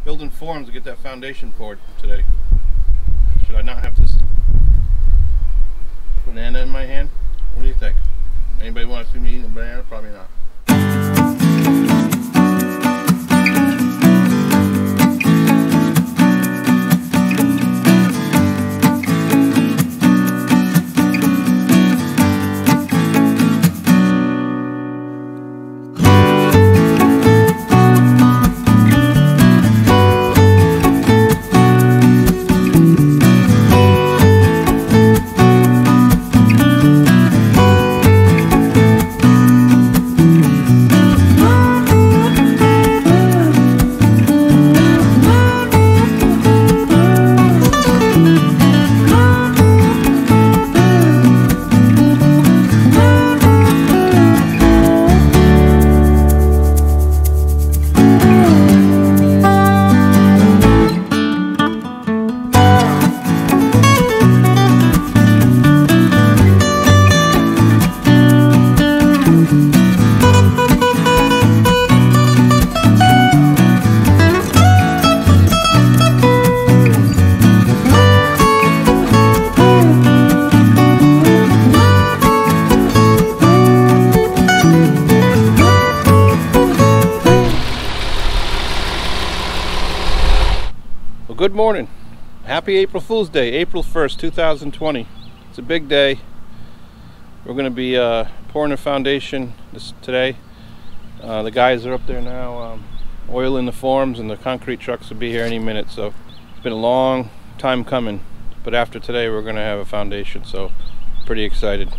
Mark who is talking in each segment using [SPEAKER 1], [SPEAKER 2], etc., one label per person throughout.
[SPEAKER 1] building forms to get that foundation poured today. Should I not have this banana in my hand? What do you think? Anybody want to see me eating a banana? Probably not. Good morning. Happy April Fool's Day, April 1st, 2020. It's a big day. We're going to be pouring a foundation today. The guys are up there now oiling the forms, and the concrete trucks will be here any minute. So it's been a long time coming, but after today we're going to have a foundation, so pretty excited.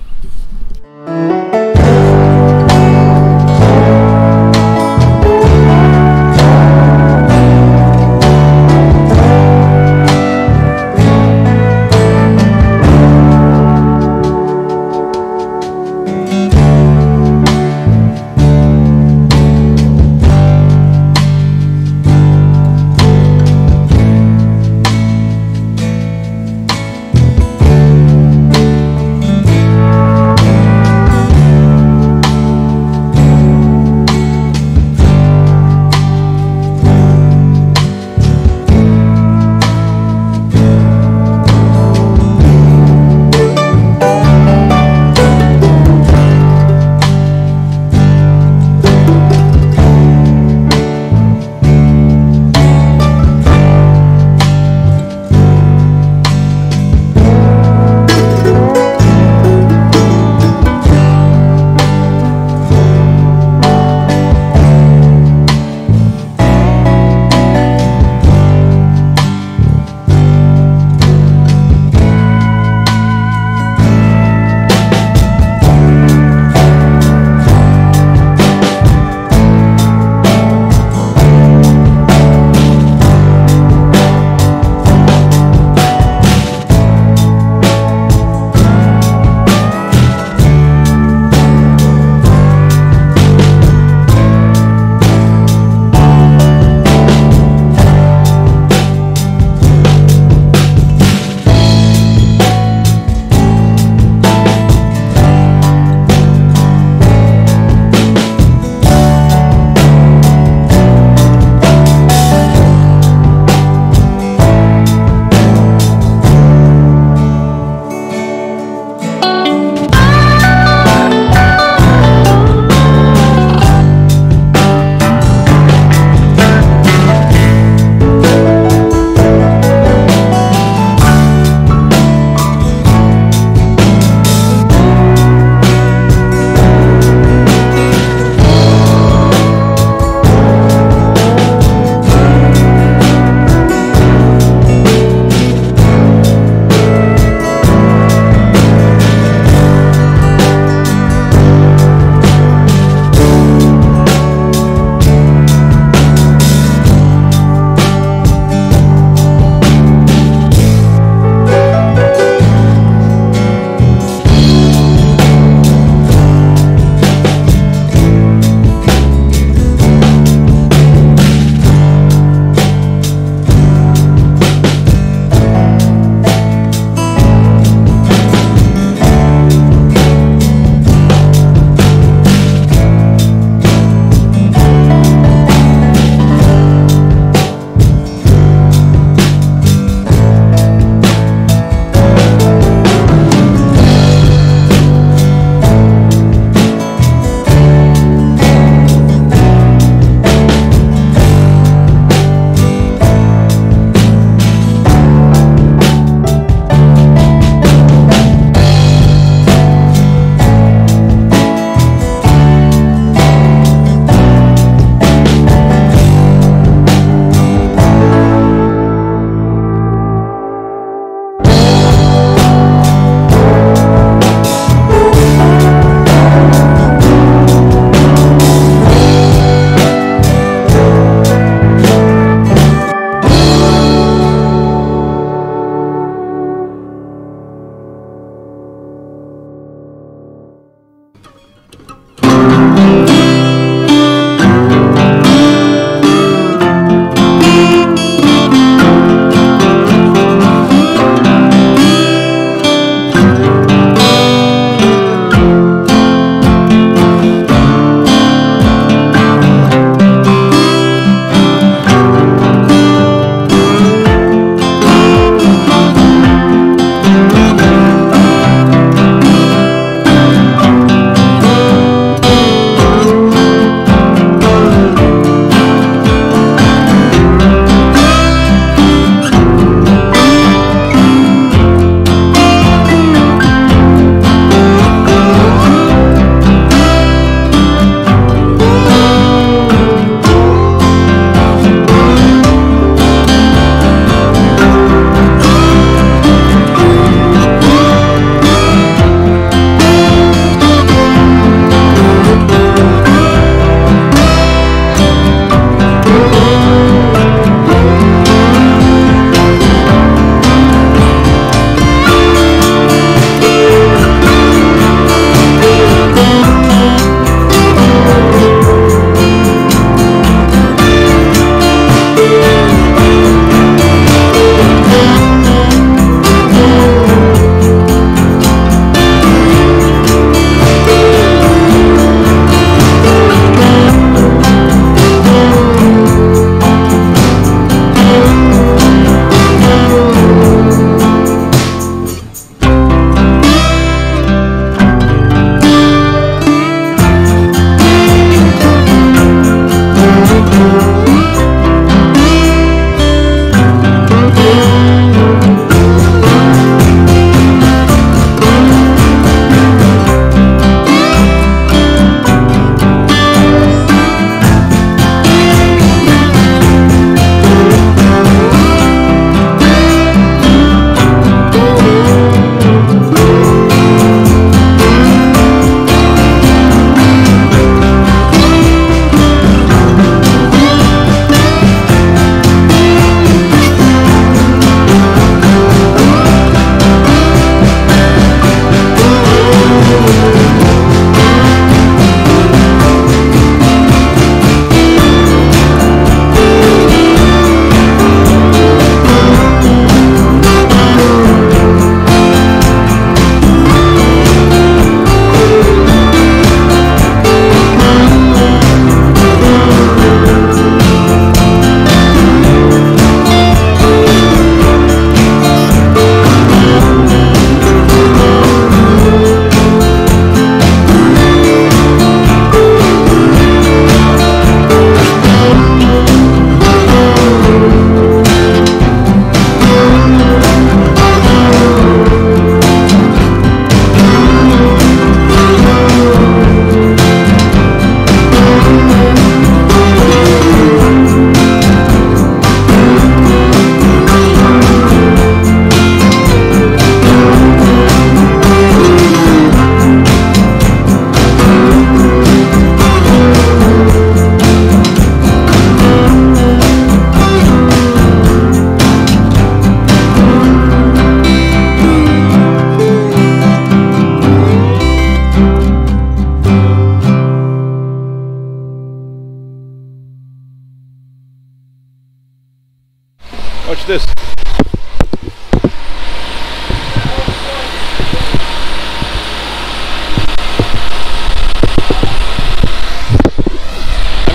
[SPEAKER 1] Watch this. I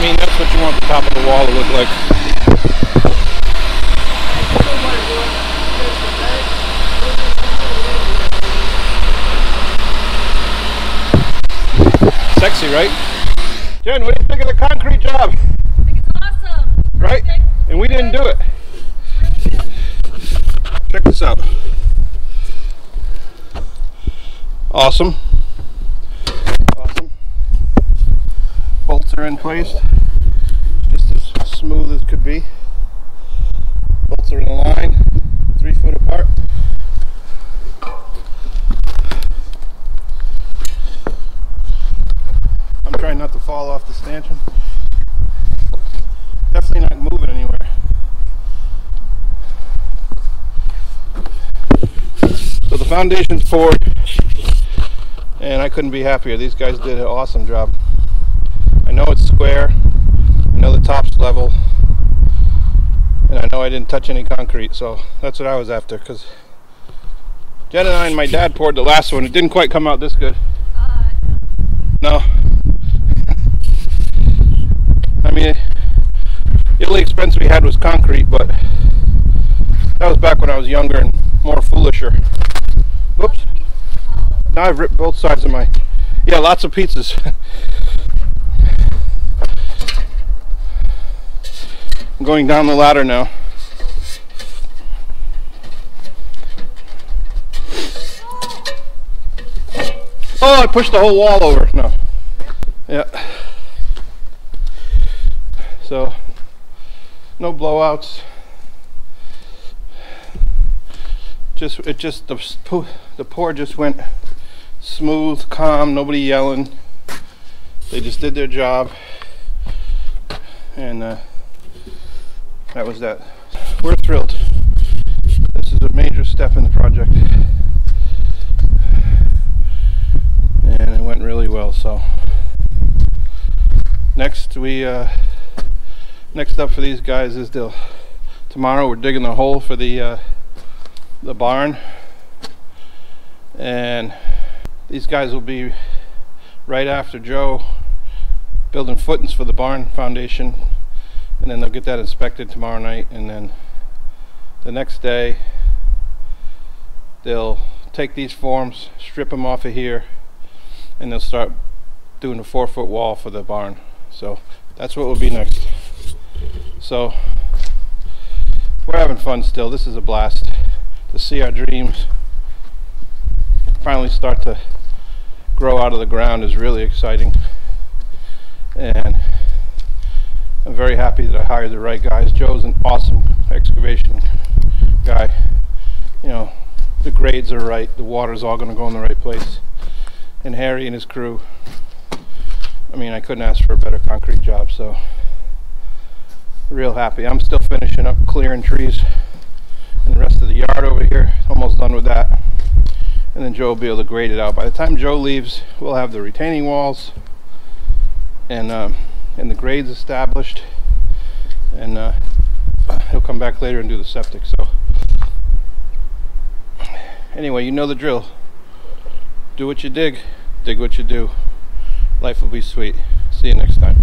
[SPEAKER 1] mean, that's what you want the top of the wall to look like. Sexy, right? Jen, what do you think of the concrete job?
[SPEAKER 2] I think it's awesome.
[SPEAKER 1] Right? And we didn't do it. Check this out. Awesome. Awesome. Bolts are in place. Just as smooth as could be. Bolts are in a line, 3 foot apart. I'm trying not to fall off the stanchion. Definitely not moving anywhere. So the foundation's poured, and I couldn't be happier. These guys did an awesome job. I know it's square, I know the top's level, and I know I didn't touch any concrete, so that's what I was after, because Jen and I and my dad poured the last one. It didn't quite come out this good. No. I mean, the only expense we had was concrete, but that was back when I was younger and more foolisher. Whoops. Now I've ripped both sides of my... Yeah, lots of pizzas. I'm going down the ladder now. Oh, I pushed the whole wall over. No. Yeah. So, no blowouts. The pour just went smooth, calm, nobody yelling. They just did their job, and that was that. We're thrilled. This is a major step in the project, and it went really well. So next up for these guys is tomorrow we're digging the hole for the barn, and these guys will be right after Joe building footings for the barn foundation, and then they'll get that inspected tomorrow night, and then the next day they'll take these forms, strip them off of here, and they'll start doing a 4-foot wall for the barn. So that's what will be next. So we're having fun still. This is a blast to see our dreams finally start to grow out of the ground. Is really exciting, and I'm very happy that I hired the right guys. Joe's an awesome excavation guy. You know, the grades are right, the water's all going to go in the right place, and Harry and his crew, I mean, I couldn't ask for a better concrete job. So real happy. I'm still finishing up clearing trees and the rest of the yard over here. Almost done with that, and then Joe will be able to grade it out. By the time Joe leaves, we'll have the retaining walls and the grades established, and he'll come back later and do the septic. So anyway, you know the drill. Do what you dig what you do. Life will be sweet. See you next time.